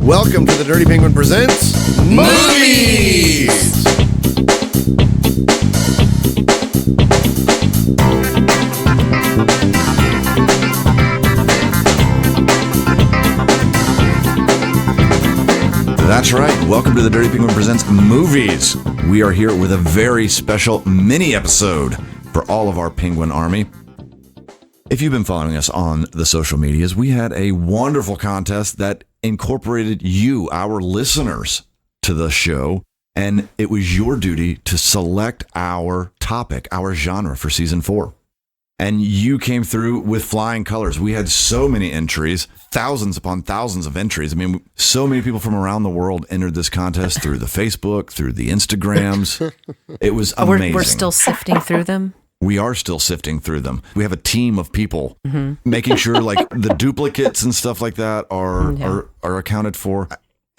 Welcome to the Dirty Penguin Presents Movies! That's right. Welcome to the Dirty Penguin Presents Movies. We are here with a very special mini episode for all of our Penguin Army. If you've been following us on the social medias, we had a wonderful contest that incorporated you, our listeners, to the show. And it was your duty to select our topic, our genre for season 4. And you came through with flying colors. We had so many entries, thousands upon thousands of entries. I mean, so many people from around the world entered this contest through the Facebook, through the Instagrams. It was amazing. We're still sifting through them. We are still sifting through them. We have a team of people making sure like the duplicates and stuff like that are accounted for.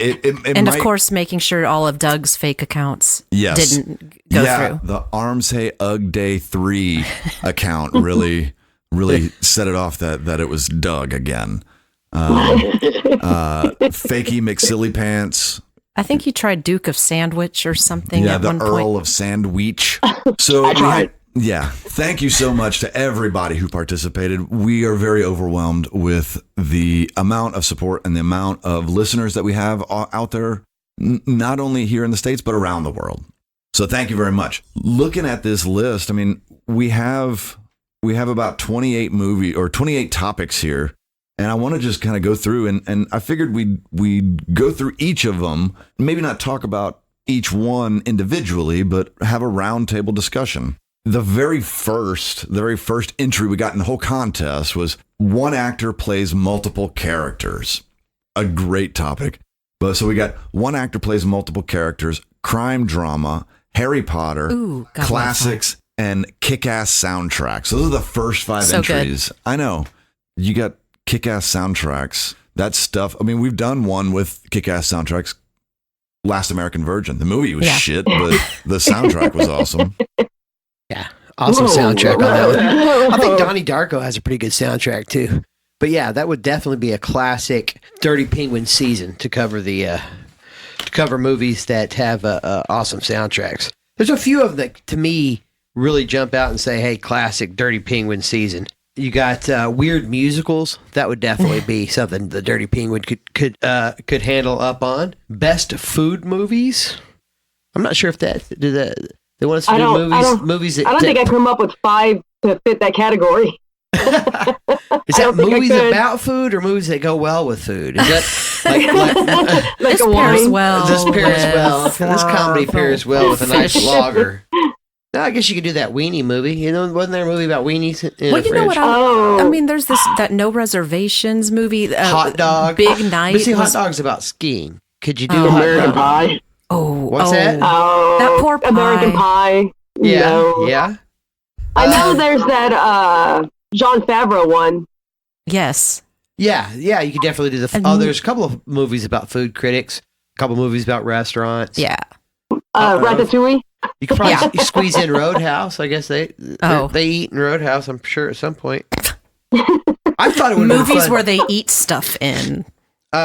Of course, making sure all of Doug's fake accounts didn't go through. The Arms Hey Ugg Day 3 account really set it off that it was Doug again. Fakey McSilly Pants. I think he tried Duke of Sandwich or something at one point. Yeah, the Earl of Sandwich. So thank you so much to everybody who participated. We are very overwhelmed with the amount of support and the amount of listeners that we have out there, not only here in the States, but around the world. So thank you very much. Looking at this list, I mean, we have about 28 topics here. And I want to just kind of go through and I figured we'd go through each of them, maybe not talk about each one individually, but have a roundtable discussion. The very first entry we got in the whole contest was one actor plays multiple characters. A great topic. But so we got one actor plays multiple characters, crime drama, Harry Potter, classics, and kick-ass soundtracks. Those are the first 5 entries. Good. I know. You got kick-ass soundtracks. That stuff. I mean, we've done one with kick-ass soundtracks. Last American Virgin. The movie was shit, but the soundtrack was awesome. Yeah, awesome soundtrack on that one. I think Donnie Darko has a pretty good soundtrack too. But yeah, that would definitely be a classic Dirty Penguin season to cover movies that have awesome soundtracks. There's a few of them that to me really jump out and say, "Hey, classic Dirty Penguin season." You got weird musicals. That would definitely be something the Dirty Penguin could handle up on. Best food movies. I'm not sure if they want us to do movies that... I don't think I come up with 5 to fit that category. Is that movies about food or movies that go well with food? Is that like this pairs well? This pairs well. This comedy pairs well with a nice lager. No, I guess you could do that weenie movie. You know, wasn't there a movie about weenies? Well, you know what? I mean, there's that No Reservations movie. Hot Dog. Big Night. But see, Hot Dog's about skiing. Could you do American Pie? What's that? That poor pie. American Pie. Yeah. I know there's that Jon Favreau one. Yes. Yeah. You could definitely do there's a couple of movies about food critics, a couple of movies about restaurants. Yeah. Ratatouille. You could probably squeeze in Roadhouse. I guess they eat in Roadhouse, I'm sure, at some point. I thought it would be movies where they eat stuff in.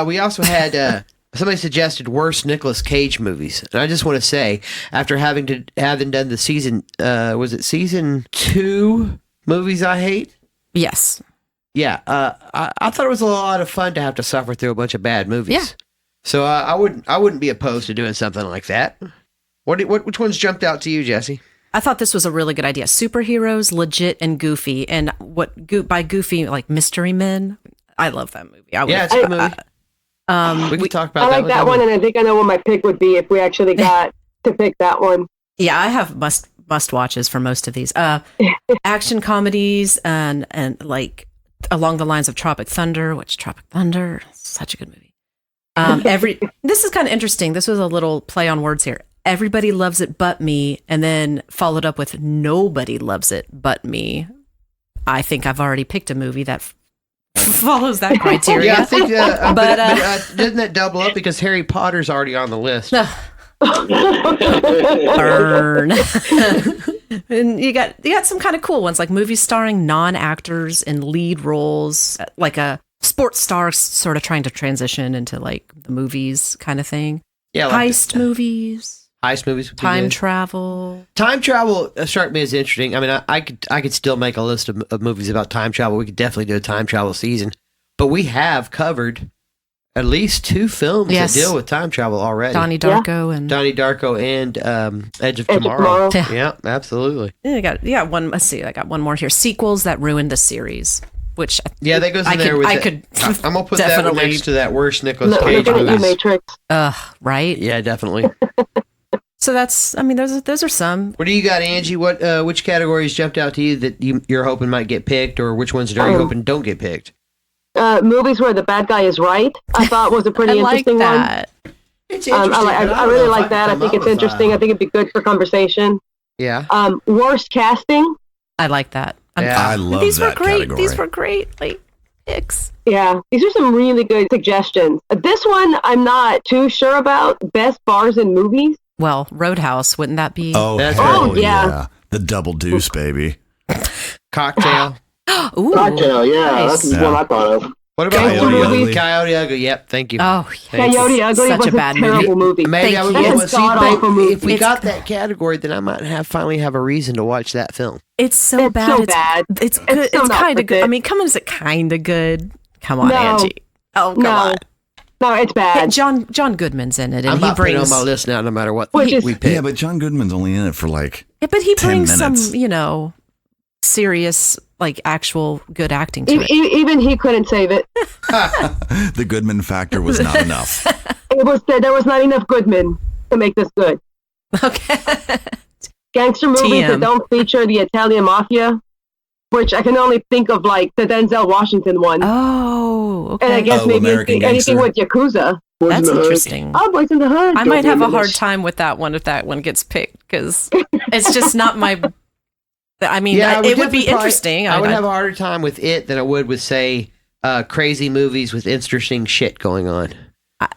We also had... somebody suggested worst Nicolas Cage movies, and I just want to say, after having done the season, was it season 2 movies I hate? Yes. Yeah, I thought it was a lot of fun to have to suffer through a bunch of bad movies. Yeah. So I wouldn't be opposed to doing something like that. Which ones jumped out to you, Jesse? I thought this was a really good idea. Superheroes, legit and goofy, and by goofy like Mystery Men. I love that movie. It's a good movie. We can talk about that. I like that one, and I think I know what my pick would be if we actually got to pick that one. Yeah, I have must watches for most of these. Action comedies and like along the lines of Tropic Thunder, such a good movie. This is kind of interesting. This was a little play on words here. Everybody loves it but me, and then followed up with nobody loves it but me. I think I've already picked a movie that follows that criteria. Yeah, I think, but didn't that double up because Harry Potter's already on the list? Burn. And you got some kind of cool ones, like movies starring non-actors in lead roles, like a sports stars sort of trying to transition into like the movies kind of thing. Yeah, like Heist movies. Heist movies. Would be Time good. travel. Time travel struck me as interesting. I mean, I could still make a list of movies about time travel. We could definitely do a time travel season. But we have covered at least 2 films that deal with time travel already. Donnie Darko and Edge of Tomorrow. Yeah, absolutely. Yeah, you got one. Let's see, I got one more here. Sequels that ruined the series. Which that goes in there with. I'm gonna put that one next to that worst Nicolas Cage movie. Matrix. Right? Yeah, definitely. So that's. I mean, those are some. What do you got, Angie? What which categories jumped out to you that you're hoping might get picked, or which ones are you hoping don't get picked? Movies where the bad guy is right, I thought was a pretty interesting one. It's interesting. I really like that. I think it's interesting. I think it'd be good for conversation. Yeah. Worst casting. I like that. I love these that were great. category. These were great. Like picks. Yeah, these are some really good suggestions. This one I'm not too sure about. Best bars in movies. Well, Roadhouse, wouldn't that be? Oh, hell yeah. The double deuce, baby. Cocktail. Ooh, Cocktail, yeah. nice. That's one I thought of. What about Coyote Ugly? Coyote Ugly? Yep, thank you. Oh, Coyote Ugly such was a bad terrible movie. Maybe I would Thank you. go It's god-awful movie. if we It's got good. that category, then I might finally have a reason to watch that film. It's so It's bad. so bad. It's good. It's so It's not kind of worth good. I it. mean, come on, is it kind of good? Come on, No. Angie. Oh, come No. on. No, it's Hey, bad. John Goodman's in it, and I'm he not putting it brings. on my list now, no matter what Which is- we pick. Yeah, but John Goodman's only in it for like Yeah, but he 10 brings minutes. some, serious, like actual good acting to it. Even he couldn't save it. the Goodman factor was not enough. There was not enough Goodman to make this good. Okay. Gangster movies TM. that don't feature the Italian mafia, which I can only think of like the Denzel Washington one. Oh, okay. And I guess Oh, maybe American anything Gangster. with Yakuza. Boys in That's the Hood. interesting. Oh, Boys in the Hood. I might have a hard reminisce. time with that one if that one gets picked because it's just not my. I mean, I it would be definitely interesting. I would have a harder time with it than I would with, say, crazy movies with interesting shit going on.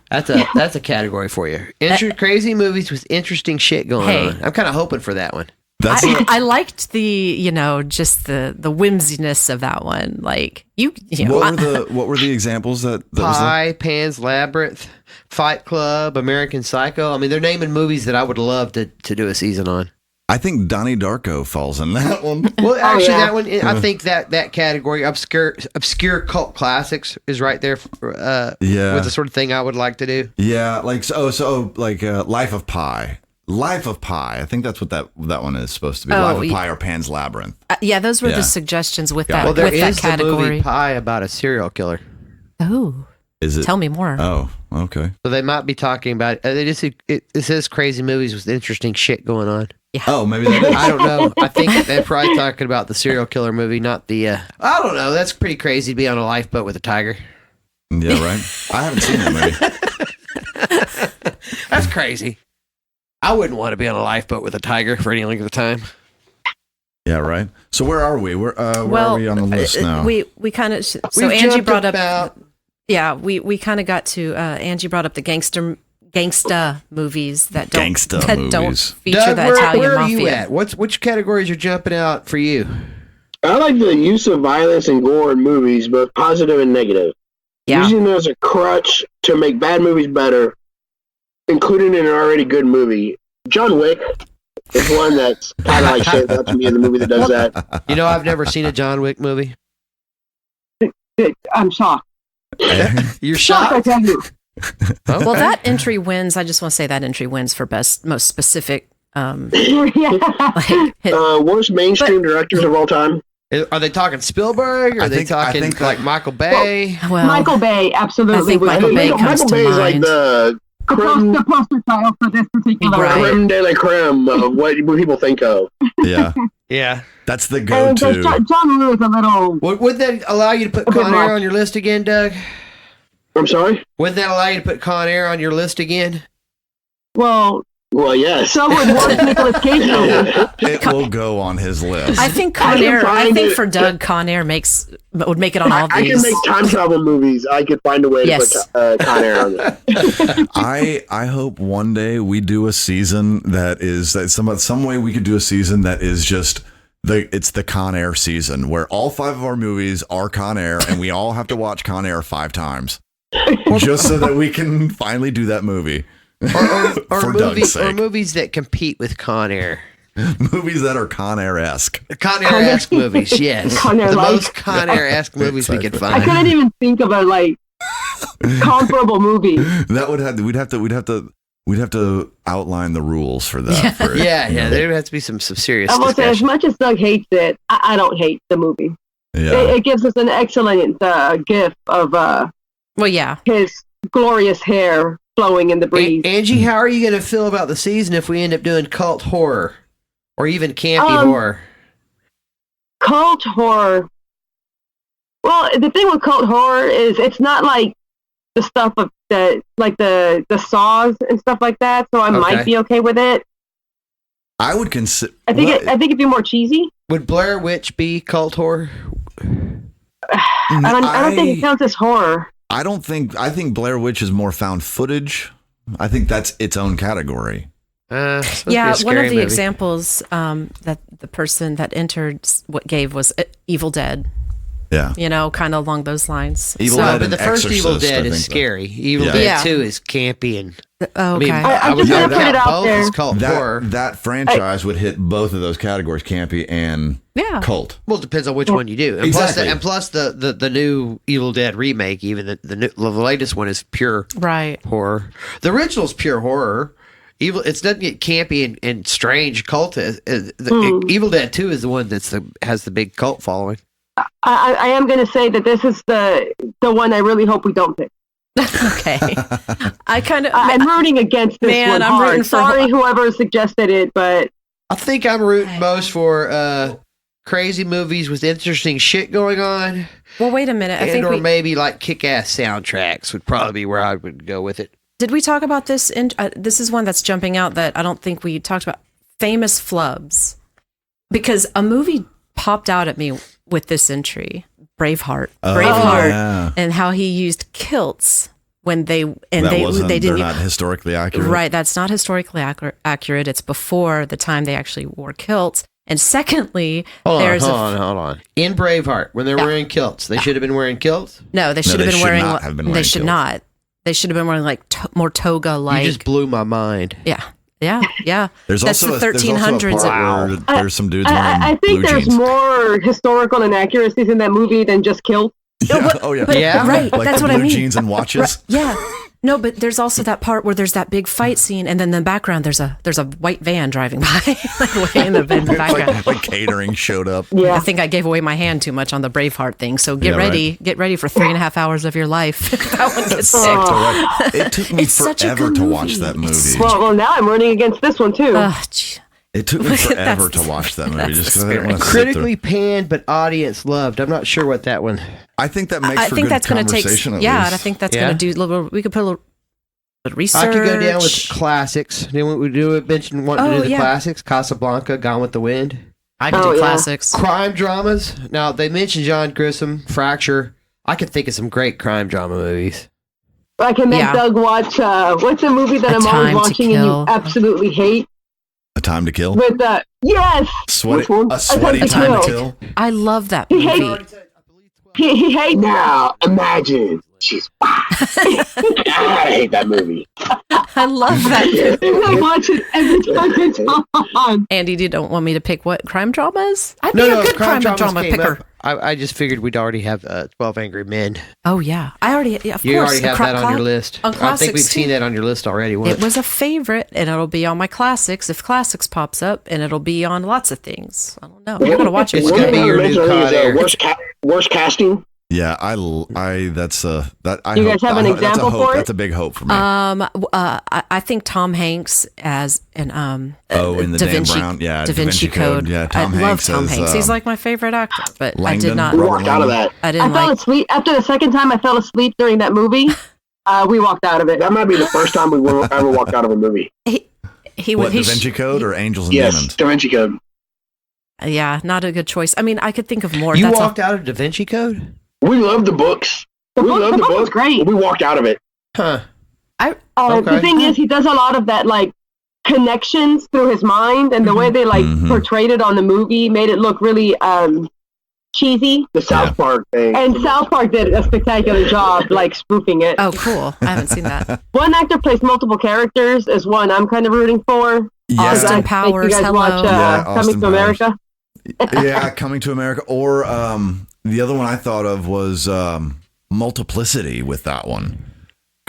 That's a category for you. Crazy movies with interesting shit going on. I'm kind of hoping for that one. That's I liked the just the whimsiness of that one. Like you know, what were the examples that was there? Pie, Pan's Labyrinth, Fight Club, American Psycho. I mean, they're naming movies that I would love to do a season on. I think Donnie Darko falls in that one. Well, actually, yeah. that one, I think that category, obscure cult classics, is right there. Yeah. With the sort of thing I would like to do. Yeah, like Life of Pi. Life of Pi. I think that's what that one is supposed to be. Oh, Life of Pi or Pan's Labyrinth. yeah, those were Yeah. the suggestions with Yeah. that Well, there with that is the category. movie Pie about a serial killer. Oh, Is it? tell me more. Oh, okay. So they might be talking about it says crazy movies with interesting shit going on. Oh, maybe that is. I don't know. I think they're probably talking about the serial killer movie, not the. I don't know. That's pretty crazy to be on a lifeboat with a tiger. Yeah, right. I haven't seen that movie. That's crazy. I wouldn't want to be on a lifeboat with a tiger for any length of time. Yeah, right. So where are we? Where are we on the list now? We kind of so We've Angie jumped brought up. about- Yeah, we kind of got to Angie brought up the gangsta movies that don't Gangsta don't movies. feature Doug, the where Italian are mafia. you at? Which categories are jumping out for you? I like the use of violence and gore in movies, both positive and negative. Yeah. Using them as a crutch to make bad movies better, including in an already good movie. John Wick is one that's kind of like stands out to me in the movie that does that. You know, I've never seen a John Wick movie. I'm shocked. You're Shocked, I shocked? tell you. Okay. Well, that entry wins. I just want to say that entry wins for most specific. Yeah. Like, hit, Worst mainstream directors of all time. Are they talking Spielberg? Or are they talking think like Michael Bay? well, Michael Bay, absolutely. I think was Michael the- Bay comes Michael to Bay is like mind. the creme, the poster child for this particular. Right. creme de la creme of what people think of. Yeah, Yeah. that's the And go-to. John Woo is a little. Would that allow you to put Okay, Con Air Mark. on your list again, Doug? I'm sorry? Would that allow you to put Con Air on your list again? Well, Well, yes. so would worst Nicolas Cage movie. It will go on his list. I think I Con can Air. I find think it. for Doug, Con Air would make it on all I can these. make time travel movies. I could find a way Yes. to put Con Air on there. I hope one day we do a season that is that some way we could do a season that is just it's the Con Air season where all 5 of our movies are Con Air, and we all have to watch Con Air 5 times just so that we can finally do that movie. Or movies that compete with Con Air. Movies that are Con Air-esque. Con Air-esque movies, yes. Con Air the like. most Con Air-esque movies we could I find. couldn't even think of a comparable movie. That would have we'd have to outline the rules for that. Yeah, there would have to be some serious I will say, as discussion. much as Doug hates it, I don't hate the movie. Yeah. It gives us an excellent gift of his glorious hair flowing in the breeze. Angie, how are you going to feel about the season if we end up doing cult horror or even campy horror? Cult horror. Well, the thing with cult horror is it's not like the stuff of the saws and stuff like that. So I might be okay with it. I would consider. I think it'd be more cheesy. Would Blair Witch be cult horror? I don't think it counts as horror. I think Blair Witch is more found footage. I think that's its own category. One of the examples that the person that entered gave was Evil Dead. Yeah. Kind of along those lines. Evil Dead, but the first Exorcist, Evil Dead is scary. Evil Dead 2 is campy and. Okay. I just want to put it out there. Is cult horror. That franchise would hit both of those categories, campy and cult. Well, it depends on which one you do. And plus the new Evil Dead remake, even the latest one is pure horror. The original's pure horror. It doesn't get campy and strange cult. Evil Dead 2 is the one has the big cult following. I am going to say that this is the one I really hope we don't pick. Okay. I'm rooting against this one. I'm rooting for Sorry, whoever suggested it, but I think I'm rooting most for crazy movies with interesting shit going on. Well, wait a minute. Or maybe like kick-ass soundtracks would probably be where I would go with it. Did we talk about this? This is one that's jumping out that I don't think we talked about. Famous flubs. Because a movie popped out at me with this entry. Braveheart, and how he used kilts when they didn't. Not historically accurate, right? That's not historically accurate. It's before the time they actually wore kilts. And secondly, hold on. In Braveheart, when they're wearing kilts, they should have been wearing kilts. No, they should have been wearing. They should not. They should have been wearing more toga-like. You just blew my mind. Yeah. There's that's also the 1300s. There's some dudes wearing I think blue there's jeans. more historical inaccuracies in that movie than just kilts. Right. Like that's the what I blue mean. jeans and watches. Yeah. No, but there's also that part where there's that big fight scene, and then in the background there's a white van driving by, way in the background. like catering showed up. Yeah. I think I gave away my hand too much on the Braveheart thing. So get ready for 3.5 hours of your life. That one gets sick. It took me forever to watch that movie. Well, now I'm running against this one too. It took me forever to watch that movie. Just because I didn't want to critically panned, but audience loved. I'm not sure what that one. I think that makes for good conversation. And I think that's going to do a little. We could put a little research. I could go down with classics. Then we mention wanting to do the classics. Casablanca, Gone with the Wind. I could do classics. Crime dramas. Now they mentioned John Grissom, Fracture. I could think of some great crime drama movies. I can make Doug watch. What's a movie that I'm always watching and you absolutely hate? A Time to Kill. With yes, sweaty time to kill. I love that movie. He hates. Now imagine she's. I hate that movie. I love that movie. I watch it every time it's on. Andy, you don't want me to pick what crime dramas? I'd be No, a good crime drama picker. I just figured we'd already have 12 Angry Men. Oh yeah, I already. Of course, you already have that on your list. On I think we've seen that on your list already. It was a favorite, and it'll be on my classics if classics pops up, and it'll be on lots of things. I don't know. You're gonna watch it. It's gonna be your new Con Air. Worst casting. Yeah, that's that. You guys have an example for it? That's a big hope for me. I think Tom Hanks as in in the Dan Brown, Da Vinci Code. Yeah, I love Tom Hanks. He's like my favorite actor, but Langdon, I did not. We walked out of that. I didn't fell asleep after the second time. I fell asleep during that movie. We walked out of it. That might be the first time we ever walked out of a movie. Da Vinci Code or Angels and Demons? Da Vinci Code. Yeah, not a good choice. I mean, I could think of more. You walked out of Da Vinci Code? We love the books. The book was great. We walked out of it. Huh. The thing is, he does a lot of that, like, connections through his mind, and the way they portrayed it on the movie made it look really cheesy. The South Park thing. And South Park did a spectacular job, spoofing it. Oh, cool. I haven't seen that. One actor plays multiple characters is one I'm kind of rooting for. Yeah. Austin Powers, you guys watch Coming to America? Yeah, Coming to America. Or the other one I thought of was Multiplicity with that one.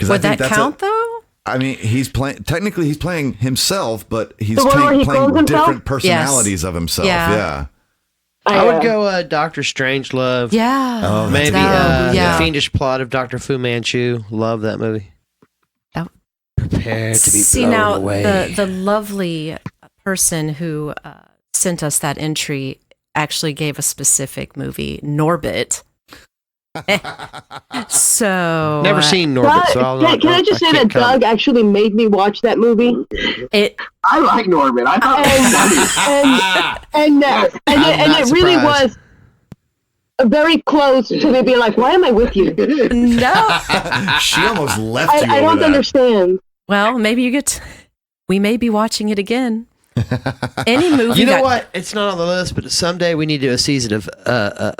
Would that count, though? I mean, he's playing himself, but he's The one where he playing clones himself? different personalities of himself. Yeah. I would go Dr. Strangelove. Yeah. Oh, Maybe yeah. The Fiendish Plot of Dr. Fu Manchu. Love that movie. Prepare to be blown away. The lovely person who sent us that entry actually gave a specific movie, Norbit. So never seen Norbit. Can I just say that Doug actually made me watch that movie? I like Norbit. I thought and it really was very close to me being like, why am I with you? No. She almost left you. I don't understand. Well, maybe we may be watching it again. Any movie. You know what? It's not on the list, but someday we need to do a season of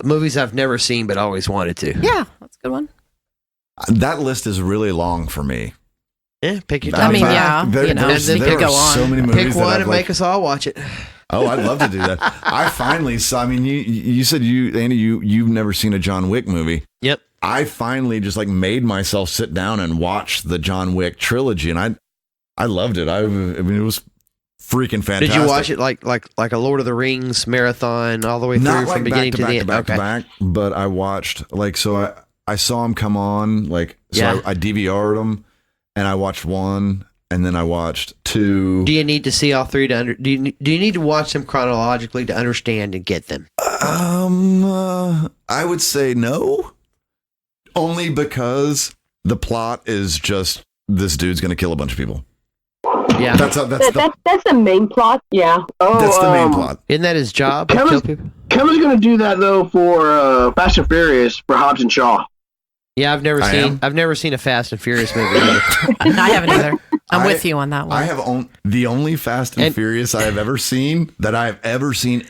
movies I've never seen but always wanted to. Yeah, that's a good one. That list is really long for me. Yeah, pick your I top mean, five. yeah, There could go on. so many movies Pick that one I've, and make us all watch it. Oh, I'd love to do that. I finally saw. I mean, you said Andy, you've never seen a John Wick movie. Yep. I finally just made myself sit down and watch the John Wick trilogy, and I loved it. I mean, it was freaking fantastic. Did you watch it like a Lord of the Rings marathon all the way through Not from beginning to the end? back to back, but I watched I saw them come on I DVR'd them, and I watched one, and then I watched two. Do you need to see all three do you need to watch them chronologically to understand and get them? I would say no, only because the plot is just this dude's gonna kill a bunch of people. Yeah, that's the main plot. Yeah, that's the main plot. Isn't that his job? To kill people? Kevin's going to do that though for Fast and Furious for Hobbs and Shaw. Yeah, I've never seen a Fast and Furious movie. I haven't either. I'm with you on that one. I have the only Fast and Furious I have ever seen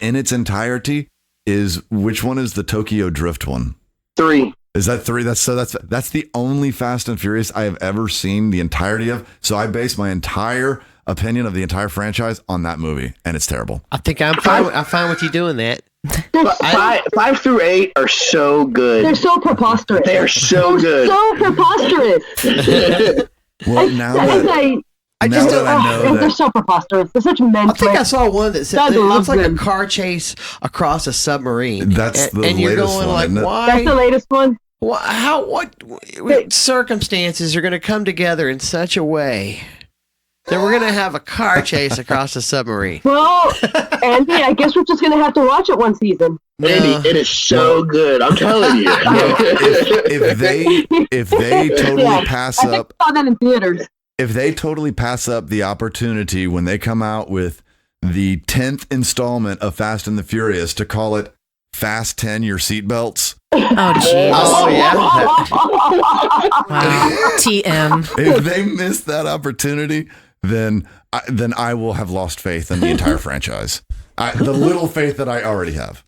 in its entirety is, which one is the Tokyo Drift one? 3. Is that 3? That's the only Fast and Furious I have ever seen the entirety of. So I base my entire opinion of the entire franchise on that movie, and it's terrible. I think I'm fine with you doing that. 5 through 8 are so good. They're so preposterous. They are so good. So preposterous. Well, now that I know they're so preposterous. They're such men. I think I saw one that said it looks like them. a car chase across a submarine. That's the latest you're going one, like, why? That's the latest one. What circumstances are going to come together in such a way that we're going to have a car chase across a submarine? Well, Andy, I guess we're just going to have to watch it one season. Andy, it is so good. I'm telling you. if they totally pass up, I saw that in theaters. If they totally pass up the opportunity when they come out with the 10th installment of Fast and the Furious to call it Fast 10 Your Seatbelts. Oh, jeez. Oh, yeah. Wow. TM. If they miss that opportunity, then I will have lost faith in the entire franchise. The little faith that I already have.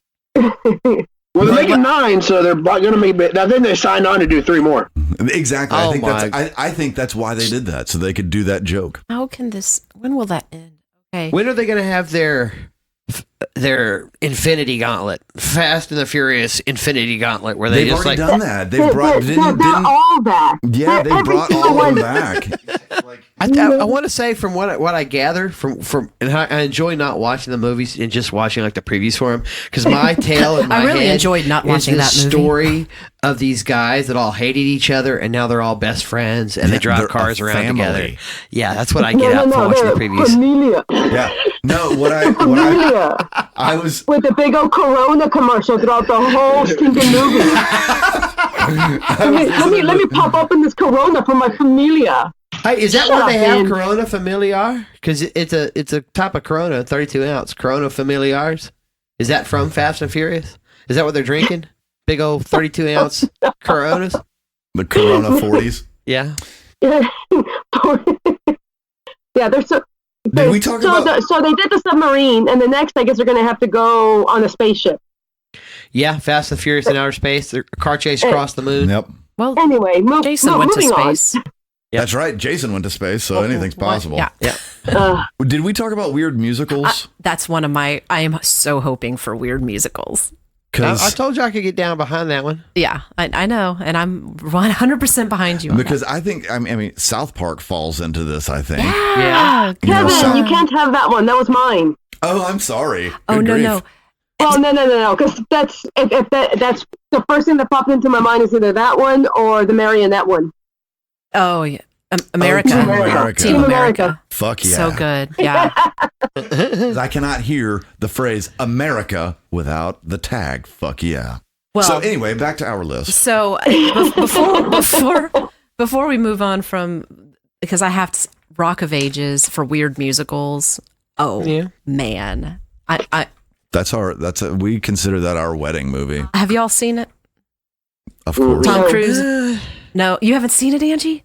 Well, they're making 9, so they're going to make. I think they signed on to do 3 more. Exactly. I think that's why they did that, so they could do that joke. When will that end? Okay. When are they going to have their Infinity Gauntlet, Fast and the Furious Infinity Gauntlet, where they've already done that. They've they're all back. Yeah, they brought all of them back. I want to say from what I gather from and I enjoy not watching the movies and just watching like the previews for them, because my tale in my I really head enjoyed not watching that movie. Story of these guys that all hated each other and now they're all best friends and they drive cars around together. Yeah, that's what I get out from watching the previews. Familia. Yeah. No, what I was with the big old Corona commercial throughout the whole stinking movie. let me pop open this Corona for my Familia. Hey, is that why they have Corona Familiar? Because it's a type of Corona, 32 ounce Corona Familiars. Is that from Fast and Furious? Is that what they're drinking? Big old 32 ounce Coronas. The Corona 40s. Yeah. Yeah, they're so. Did we talk about? So they did the submarine, and the next, I guess, they're going to have to go on a spaceship. Yeah, Fast and Furious in outer space. The car chase across the moon. Yep. Well, Anyway, Jason went to moving on. space. That's right. Jason went to space, so anything's possible. Yeah. Did we talk about weird musicals? That's one of my. I am so hoping for weird musicals. I told you I could get down behind that one. Yeah, I know, and I'm 100% behind you. Because I think I mean South Park falls into this. I think. Yeah. Kevin, you can't have that one. That was mine. Oh, I'm sorry. Oh, Good grief. no. Well, no, because that's that's the first thing that popped into my mind is either that one or the Marionette one. Oh, yeah. America. Team America. Team America. Fuck yeah. So good. Yeah. I cannot hear the phrase America without the tag. Fuck yeah. Well, so anyway, back to our list. So before we move on from, because I have Rock of Ages for weird musicals. Oh Yeah. man. We consider that our wedding movie. Have y'all seen it? Of course. Tom Cruise? No, you haven't seen it, Angie?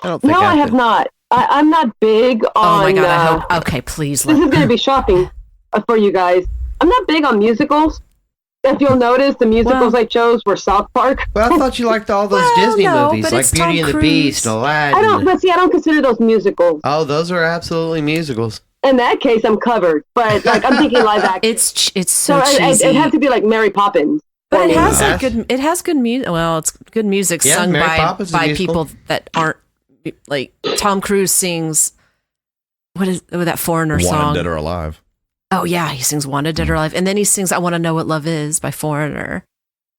I don't think No, I have not. I'm not big on. Oh my god! I hope. Okay, please. This is going to be shocking for you guys. I'm not big on musicals. If you'll notice, the musicals I chose were South Park. Well, I thought you liked all those Disney movies, but like it's Beauty Tom and the Cruise. Beast, Aladdin. I don't consider those musicals. Oh, those are absolutely musicals. In that case, I'm covered. But like, I'm thinking live action. It's so cheesy. It'd have to be like Mary Poppins. But it has Yes. good. It has good music. Well, it's good music Yeah, sung Mary Poppins is a by musical. people that aren't like Tom Cruise sings. What is that Foreigner Wanted, song? Dead or Alive. Oh yeah, he sings "Wanted, Dead or Alive," and then he sings "I Want to Know What Love Is" by Foreigner.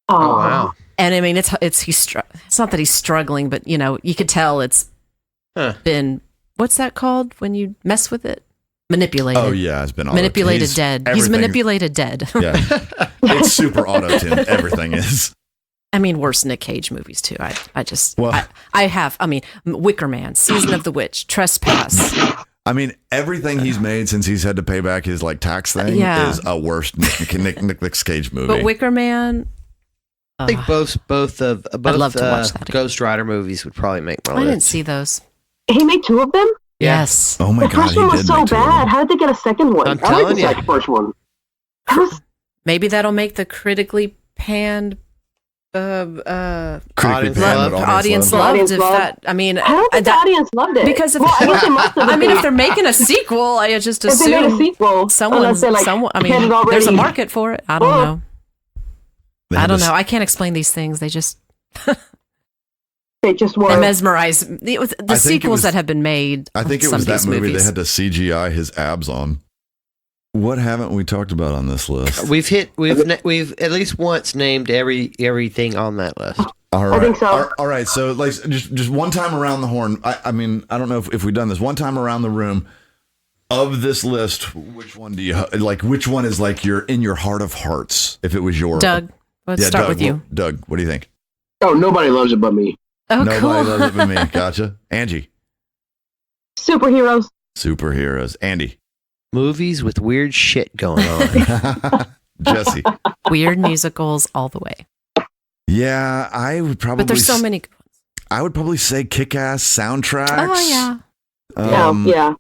Oh, wow. And I mean, it's not that he's struggling, but you know, you could tell it's been, what's that called when you mess with it? Manipulated. Oh yeah, it's been manipulated dead. He's manipulated dead. Yeah, it's super auto-tuned. Everything is. I mean, worse Nick Cage movies too. I mean, Wicker Man, Season of the Witch, Trespass. I mean, everything he's made since he's had to pay back his like tax thing is a worse Nick Cage movie. But Wicker Man, I think both I'd love to watch that again. Ghost Rider movies would probably make my I list. didn't see those. He made two of them? Yes. Oh my The god, first he one did was so make two of them. bad. How did they get a second one? I'm I telling like the you. second first one. Maybe that'll make the critically panned Critically Audience panned, but audience loved. loved. Audience If loved. that, I mean, I don't think the audience loved it. because if, well, I guess they must have. I mean, if they're making a sequel, I just if they made a assume sequel, unless they, like, someone. I had mean, it already. there's a market for it. I don't Oh. know. They I had don't to- know. I can't explain these things. They just They just they were. mesmerize the think it sequels was- that have been made. I think of it some was of that these movie movies. they had to CGI his abs on. What haven't we talked about on this list? We've at least once named everything on that list. All right. I think so. All right. So, like, just one time around the horn. I mean, I don't know if we've done this. One time around the room of this list. Which one do you like? Which one is like in your heart of hearts? If it was your Doug. Let's start Doug, with you. Doug, what do you think? Oh, nobody loves it but me. Oh, Nobody cool. loves it but me. Gotcha. Angie. Superheroes. Superheroes. Andy. Movies with weird shit going on. Jesse. Weird musicals all the way. Yeah, I would probably. But there's so many good ones. I would probably say kick-ass soundtracks. Oh yeah. Yeah.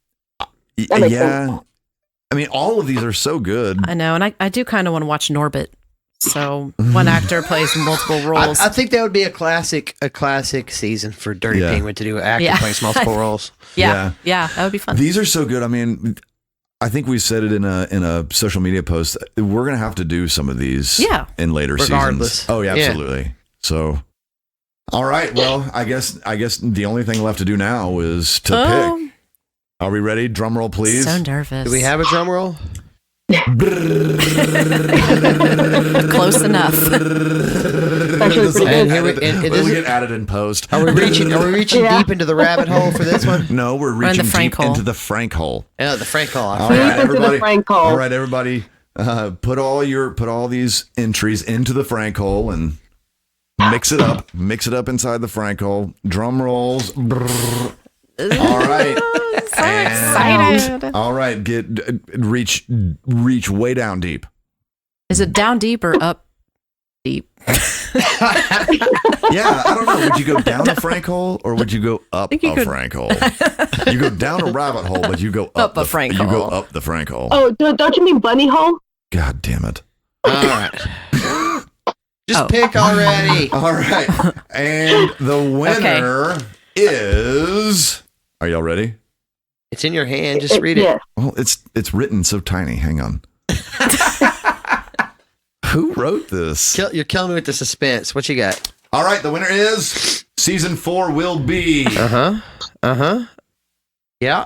That makes sense. I mean, all of these are so good. I know, and I do kind of want to watch Norbit. So one actor plays multiple roles. I think that would be a classic season for Dirty Yeah. Penguin to do. An actor Yeah. plays multiple roles. yeah, that would be fun. These are so good. I mean, I think we said it in a social media post. We're gonna have to do some of these, in later Regardless. seasons. Oh yeah, Yeah. absolutely. So, all right. Well, I guess the only thing left to do now is to pick. Are we ready? Drum roll, please. So nervous. Do we have a drum roll? Close enough? Actually, pretty good. And here It'll get added in post. Are we reaching Yeah. deep into the rabbit hole for this one? No, we're in reaching the Frank deep hole. into the Frank hole. Oh, the Frank Hall. All Deep right, into everybody. the Frank hole. All right, everybody. Put all these entries into the Frank hole and mix it up. Mix it up inside the Frank hole. Drum rolls. Brrr. All right. So excited. All right. Reach way down deep. Is it down deep or up deep. Yeah, I don't know. Would you go down a Frank hole or would you go up a Frank hole? You go down a rabbit hole, but you go up a Frank hole. You go up the Frank hole. Oh, don't you mean bunny hole? God damn it. All right. Just pick already. All right. And the winner is... Are y'all ready? It's in your hand. Just read it. Yeah. Well, it's written so tiny. Hang on. Who wrote this? You're killing me with the suspense. What you got? All right, the winner is season 4 will be Yeah.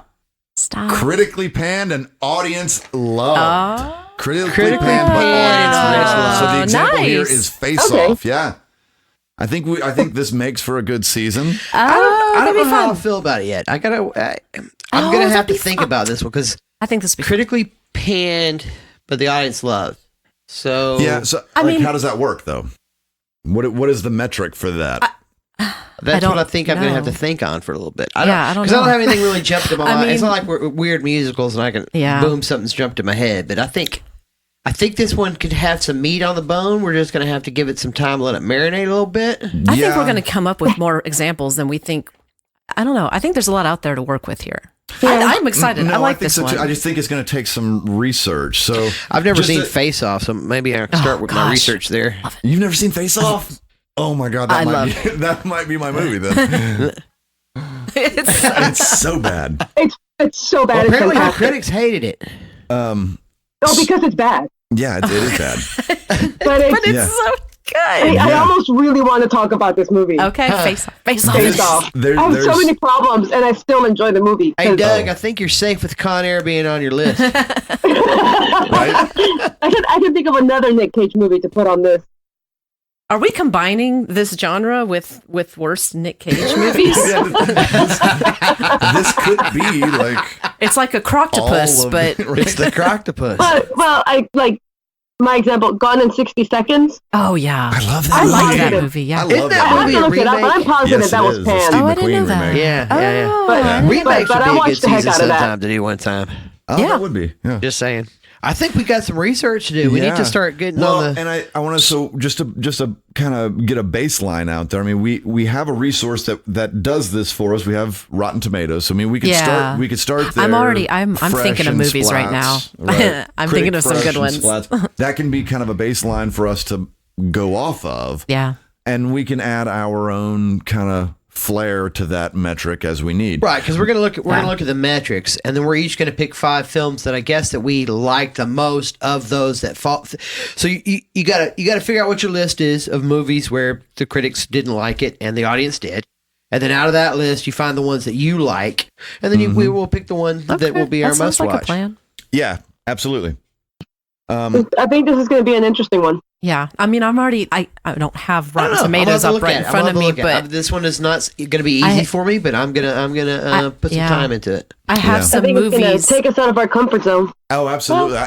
Stop. critically panned and audience loved. Critically Critically panned but panned. audience loved. So the example here Nice. is Face Off. Yeah, I think this makes for a good season. I don't that'd be know how I fun. feel about it yet. I'm gonna that'd have to be think fun. about this one because I think this would be critically panned, but the audience loved. So Yeah. So I mean- how does that work though? What is the metric for that? that's don't what I think I'm going to have know. to think on for a little bit. I don't Because I don't know. have anything really jumped to my I mind. It's mean- not like weird musicals and I can Yeah. boom, something's jumped to my head. But I think this one could have some meat on the bone. We're just going to have to give it some time, let it marinate a little bit. I think we're going to come up with more examples than we think. I don't know. I think there's a lot out there to work with here. I'm excited. No, I like think this so one. too. I just think it's going to take some research. So I've never just seen to- Face Off, so maybe I can start with my gosh. research there. You've never seen Face Off? Oh my God, I that might be my movie then. It's- It's so bad. It's so bad. Well, It's apparently the fantastic. critics hated it. Oh, because it's bad. Yeah, it is bad. But it's, but it's Yeah. so I good. almost really want to talk about this movie. Okay, face off. Face off. Face Off. There- I have so there's- many problems, and I still enjoy the movie. Hey, 'cause Doug, I think you're safe with Con Air being on your list. Right? I can think of another Nick Cage movie to put on this. Are we combining this genre with worst Nick Cage movies? Yeah, this could be like It's like a all croctopus, of but right? It's the Croctopus. Well, I like my example, Gone in 60 Seconds. oh yeah, I love that I movie. like like that it. movie. Yeah. I Isn't love that I that have movie to a look it up, but I'm remake? positive Yes, that it was is. The panned. Steve Oh, I didn't know McQueen that. remake. Yeah. Oh, But- I didn't- Remakes but would I be a watched good the heck season out of that. sometime to do one time. Oh, Yeah. that would be. Yeah. Just saying. I think we got some research to do. We need to start getting well, on the. and I want to just to kind of get a baseline out there. I mean, we have a resource that does this for us. We have Rotten Tomatoes. So I mean, we could Yeah. start there. I'm Fresh thinking of and movies right now. splats, right. I'm Critic thinking of some fresh good and ones. splats. That can be kind of a baseline for us to go off of. Yeah. And we can add our own kind of flair to that metric as we need. Right, because we're gonna look at the metrics, and then we're each gonna pick 5 films that I guess that we like the most of those that fall. So you gotta figure out what your list is of movies where the critics didn't like it and the audience did, and then out of that list you find the ones that you like, and then we will pick the one that will be our sounds must like watch. a plan. Yeah, absolutely. I think this is going to be an interesting one. Yeah. I mean, I don't have I don't Rotten know. Tomatoes I'll have to up look right at in it. I'll front have of to me, look at it. but This one is not going to be easy for me, but I'm gonna put some yeah. time into it. I have Yeah. I some think it's going movies. to take us out of our comfort zone. Oh, absolutely.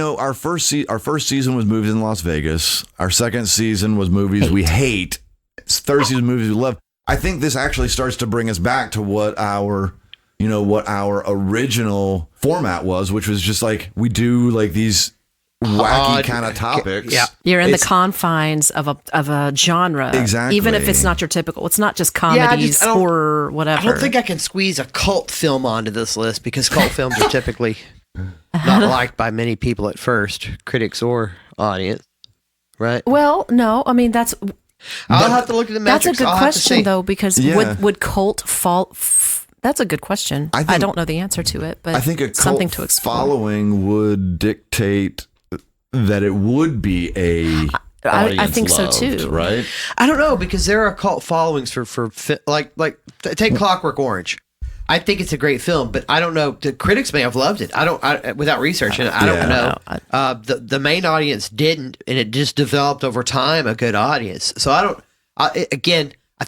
Our first season was movies in Las Vegas. Our second season was movies we hate. Third season movies we love. I think this actually starts to bring us back to what our original format was, which was just like we do like these wacky kind of topics. Yeah. You're in the It's- confines of a genre. Exactly. Even if it's not your typical, it's not just Yeah, I comedies, don't- horror, whatever. I don't think I can squeeze a cult film onto this list because cult films are typically not liked by many people at first, critics or audience. Right? Well, no. I mean, that's I'll have to look at the that's metrics. a good I'll have to question see. though, because Yeah. would cult fall? That's a good question. I I, think- don't know the answer to it, but I think a cult something to explore. following would dictate that it would be a I think so audience too. loved, right? I don't know because there are cult followings for take Clockwork Orange. I think it's a great film, but I don't know. The critics may have loved it. Without researching it, I don't Yeah. know. The main audience didn't, and it just developed over time a good audience. So I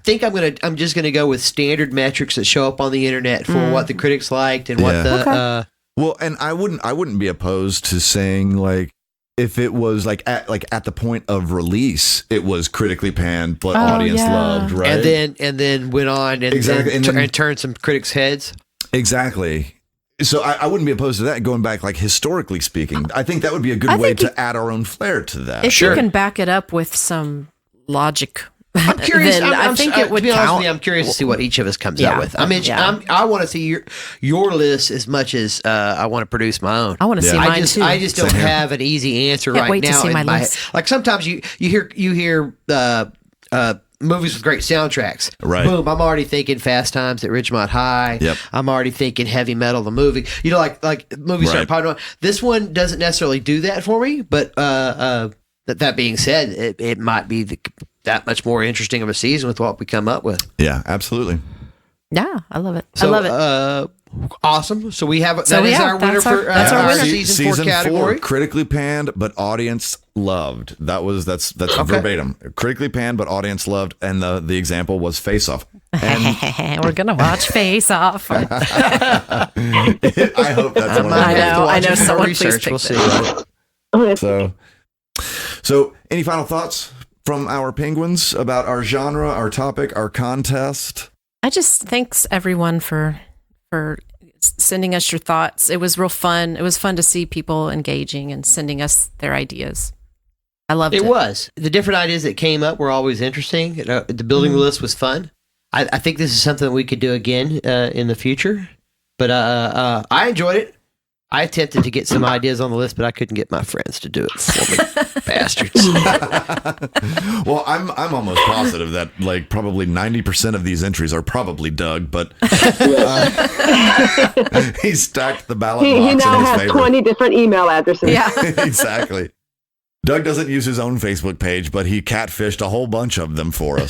think I'm just gonna go with standard metrics that show up on the internet for what the critics liked and what Yeah. the Well, and I wouldn't be opposed to saying like if it was like at the point of release, it was critically panned but audience yeah. loved, right? and then went on and Exactly, and then- and turned some critics' heads. Exactly. So I wouldn't be opposed to that. Going back, like historically speaking, I think that would be a good way to add our own flair to that. If you can back it up with some logic, I'm curious. I think it would to be honest count. with you, I'm curious to see what each of us comes out with. I mean, I want to see your list as much as I want to produce my own. I want to see mine too. I just don't have an easy answer Can't right wait now to see in my my list. head. Like sometimes you hear movies with great soundtracks. Right. Boom. I'm already thinking Fast Times at Ridgemont High. Yep. I'm already thinking Heavy Metal, the movie. You know, like movies start popping on. This one doesn't necessarily do that for me, but that being said, it might be that much more interesting of a season with what we come up with. Yeah, absolutely. Yeah, I love it. So, I love it. Awesome. So we have So that is yeah, our winner that's our- for that's our winner. season 4 category. critically panned but audience loved. That's verbatim. Critically panned but audience loved, and the example was Face Off. And We're gonna watch Face Off. I hope that's one of the I know. Someone research. please We'll pick see. So any final thoughts from our penguins about our genre, our topic, our contest? I just thanks everyone for sending us your thoughts. It was real fun. It was fun to see people engaging and sending us their ideas. I loved it. It was. The different ideas that came up were always interesting. The building the list was fun. I think this is something that we could do again in the future. But I enjoyed it. I attempted to get some ideas on the list, but I couldn't get my friends to do it for me. Bastards. Well, I'm almost positive that like probably 90% of these entries are probably Doug, but he stacked the ballot box He in now his has favor. 20 different email addresses. Yeah. Exactly. Doug doesn't use his own Facebook page, but he catfished a whole bunch of them for us.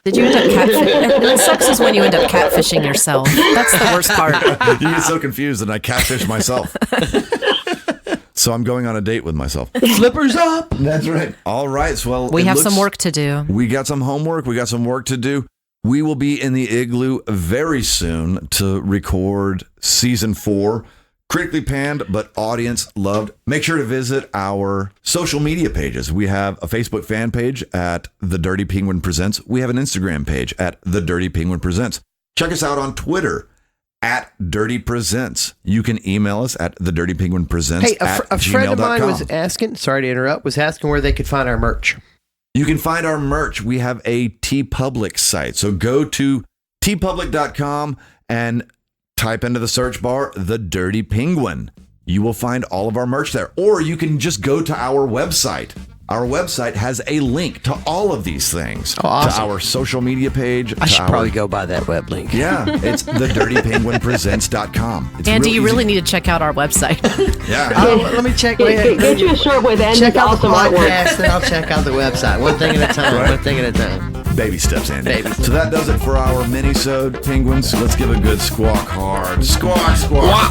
Did you end up catfishing? It sucks is when you end up catfishing yourself. That's the worst part. You get so confused, and I catfish myself. So I'm going on a date with myself. Flippers up. That's right. All right. So, well, We have some work to do. We got some homework. We got some work to do. We will be in the Igloo very soon to record season 4. Critically panned, but audience loved. Make sure to visit our social media pages. We have a Facebook fan page at The Dirty Penguin Presents. We have an Instagram page at The Dirty Penguin Presents. Check us out on Twitter at Dirty Presents. You can email us at thedirtypenguinpresents Hey, at a friend of mine gmail.com. was asking, sorry to interrupt, was asking where they could find our merch. You can find our merch. We have a TeePublic site. So go to teepublic.com and type into the search bar, The Dirty Penguin. You will find all of our merch there. Or you can just go to our website. Our website has a link to all of these things. Oh, awesome. To our social media page. I should probably go by that web link. Yeah, it's thedirtypenguinpresents.com. It's Andy, you easy. really need to check out our website. Yeah. Let me check. Get you a shirt with Andy's Check out the awesome artwork. podcast, then I'll check out the website. One thing at a time. Right. One thing at a time. Baby steps, Andy. Baby. So that does it for our mini-sode, Penguins. Let's give a good squawk hard. Squawk, squawk.